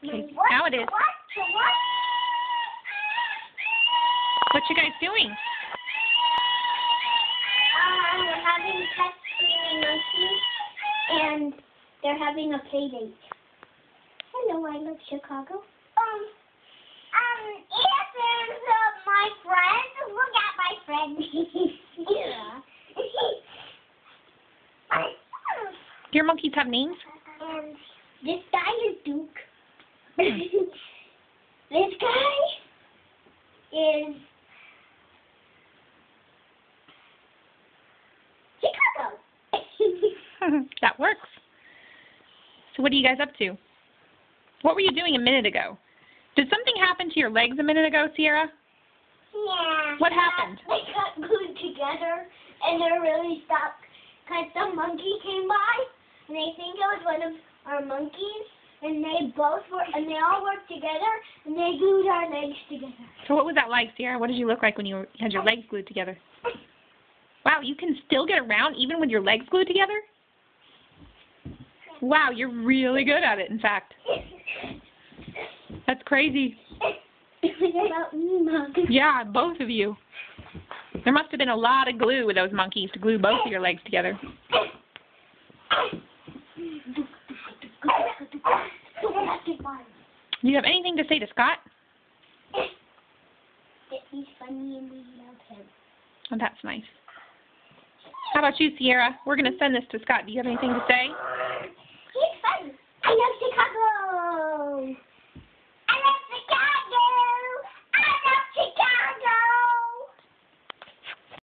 Okay, now it is. What you guys doing? We're having pet screaming monkeys, and they're having a play date. Hello, I love Chicago. This is my friend. Look at my friend. Yeah. Do your monkeys have names? And this guy is Duke. This guy is Chicago. That works. So what are you guys up to? What were you doing a minute ago? Did something happen to your legs a minute ago, Sierra? Yeah. What happened? They got glued together, and they're really stuck. Because some monkey came by, and they think it was one of our monkeys, and they all worked together, and they glued our legs together. So what was that like, Sierra? What did you look like when you had your legs glued together? Wow, you can still get around even with your legs glued together? Wow, you're really good at it, in fact. That's crazy. Yeah, both of you. There must have been a lot of glue with those monkeys to glue both of your legs together. Do you have anything to say to Scott? He's funny and we love him. Oh, that's nice. How about you, Sierra? We're going to send this to Scott. Do you have anything to say?